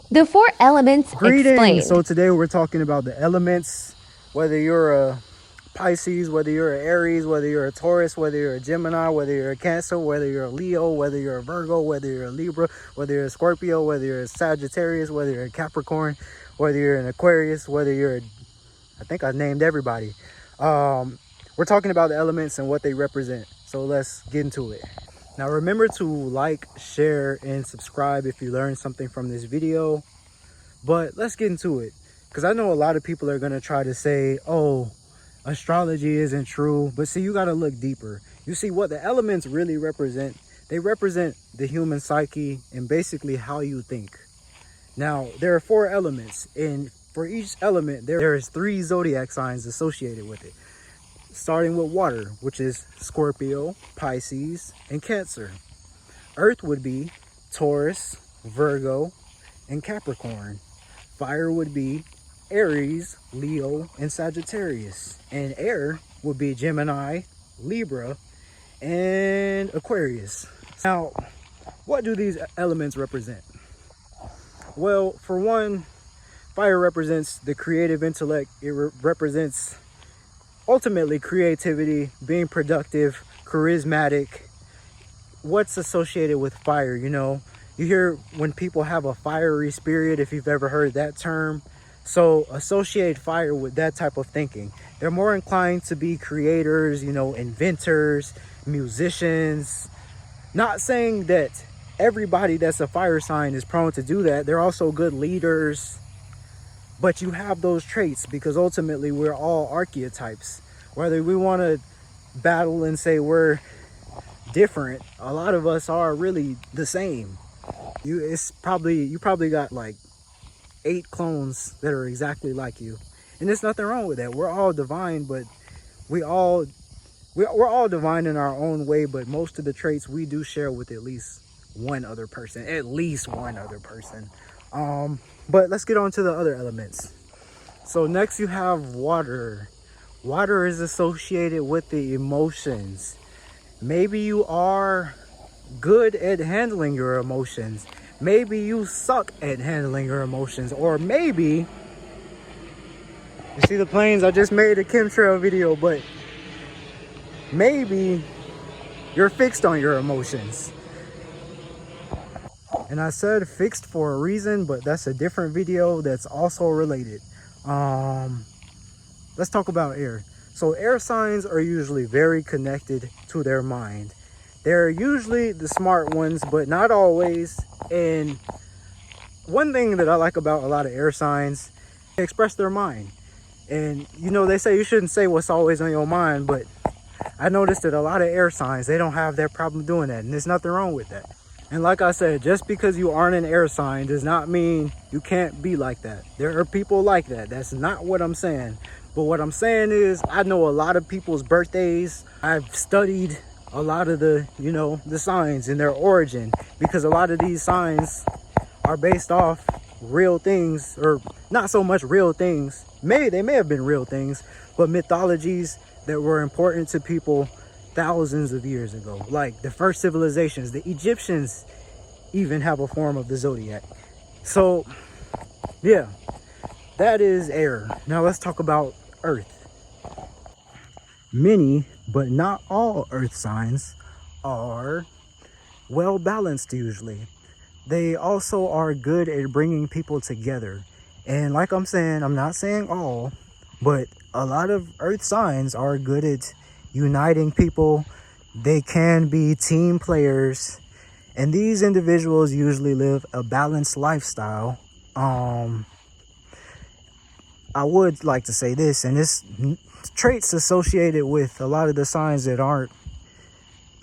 The four elements Greetings. explained. So today we're talking about the elements, whether you're a Pisces, whether you're an Aries, whether you're a Taurus, whether you're a Gemini, whether you're a Cancer, whether you're a Leo, whether you're a Virgo, whether you're a Libra, whether you're a Scorpio, whether you're a Sagittarius, whether you're a Capricorn, whether you're an Aquarius, whether you're I think I named everybody. We're talking about the elements and what they represent. So let's get into it. Now remember to like, share, and subscribe if you learned something from this video. But let's get into it, because I know a lot of people are going to try to say, oh, astrology isn't true. But see, you got to look deeper. You see what the elements really represent. They represent the human psyche and basically how you think. Now, there are four elements, and for each element, there is 3 zodiac signs associated with it. Starting with water, which is Scorpio, Pisces, and Cancer. Earth would be Taurus, Virgo, and Capricorn. Fire would be Aries, Leo, and Sagittarius. And air would be Gemini, Libra, and Aquarius. Now, what do these elements represent? Well, for one, fire represents the creative intellect. It represents ultimately creativity, being productive, charismatic. What's associated with fire, you know? You hear when people have a fiery spirit, if you've ever heard that term. So associate fire with that type of thinking. They're more inclined to be creators, you know, inventors, musicians. Not saying that everybody that's a fire sign is prone to do that. They're also good leaders. But you have those traits because ultimately we're all archetypes. Whether we want to battle and say we're different, a lot of us are really the same. You probably got like 8 clones that are exactly like you, and there's nothing wrong with that. We're all divine, but we're all divine in our own way. But most of the traits we do share with at least one other person. But let's get on to the other elements. So next you have water. Water is associated with the emotions. Maybe you are good at handling your emotions. Maybe you suck at handling your emotions. Or maybe, you see the planes? I just made a chemtrail video, but maybe you're fixed on your emotions. And I said fixed for a reason, but that's a different video that's also related. Let's talk about air. So air signs are usually very connected to their mind. They're usually the smart ones, but not always. And one thing that I like about a lot of air signs, they express their mind. And you know, they say you shouldn't say what's always on your mind, but I noticed that a lot of air signs, they don't have that problem doing that, and there's nothing wrong with that. And like I said, just because you aren't an air sign does not mean you can't be like that. There are people like that. That's not what I'm saying. But what I'm saying is, I know a lot of people's birthdays. I've studied a lot of the, you know, the signs and their origin, because a lot of these signs are based off real things, or not so much real things. They may have been real things, but mythologies that were important to people thousands of years ago, like the first civilizations. The Egyptians even have a form of the zodiac. So yeah, that is air. Now let's talk about earth. Many, but not all, earth signs are well balanced usually. They also are good at bringing people together. And like I'm saying, I'm not saying all, but a lot of earth signs are good at uniting people. They can be team players, and these individuals usually live a balanced lifestyle. I would like to say this, and this traits associated with a lot of the signs that aren't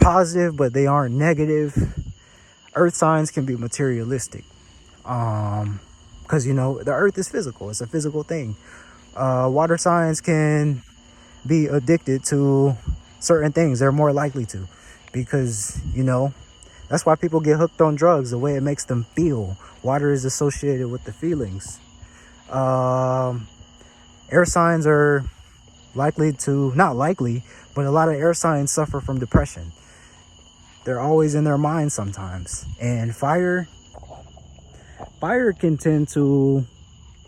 positive, but they aren't negative. Earth signs can be materialistic, because you know the earth is physical. It's a physical thing. Water signs can be addicted to certain things. They're more likely to, because you know that's why people get hooked on drugs, the way it makes them feel. Water is associated with the feelings. Air signs are likely to, not likely, but a lot of air signs suffer from depression. They're always in their mind sometimes. And fire fire can tend to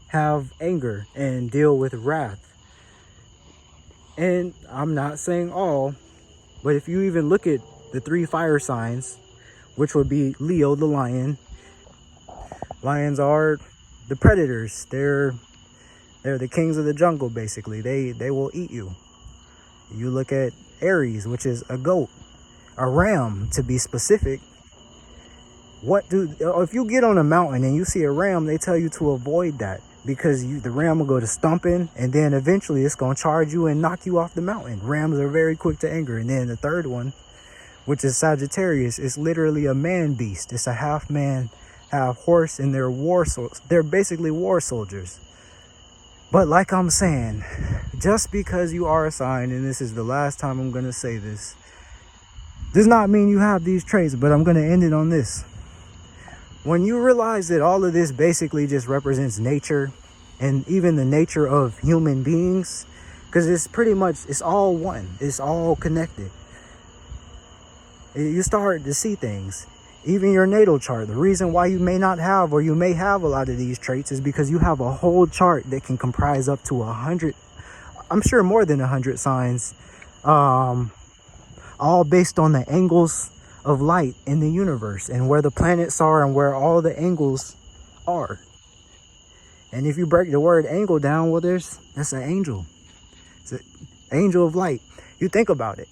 have anger and deal with wrath. And I'm not saying all, but if you even look at the 3 fire signs, which would be Leo, the lion. Lions are the predators. They're the kings of the jungle, basically. They will eat you. You look at Aries, which is a goat, a ram to be specific. If you get on a mountain and you see a ram, they tell you to avoid that, because the ram will go to stomping, and then eventually it's going to charge you and knock you off the mountain. Rams are very quick to anger. And then the third one, which is Sagittarius, is literally a man beast. It's a half man, half horse, and they're basically war soldiers. But like I'm saying, just because you are a sign, and this is the last time I'm going to say this, does not mean you have these traits. But I'm going to end it on this. When you realize that all of this basically just represents nature, and even the nature of human beings, because it's all one, it's all connected. You start to see things. Even your natal chart, the reason why you may not have, or you may have a lot of these traits, is because you have a whole chart that can comprise up to 100, I'm sure more than 100 signs, all based on the angles of light in the universe and where the planets are and where all the angles are. And if you break the word angle down, well, that's an angel. It's an angel of light. You think about it.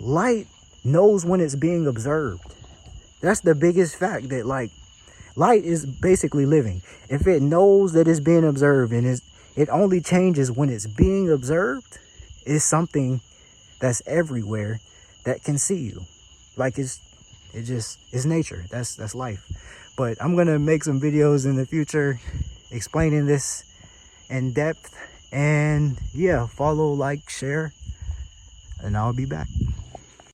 Light knows when it's being observed. That's the biggest fact, that like light is basically living. If it knows that it's being observed, and it only changes when it's being observed, it's something that's everywhere that can see you. Like it's nature. That's life. But I'm gonna make some videos in the future explaining this in depth. And yeah, follow, like, share, and I'll be back.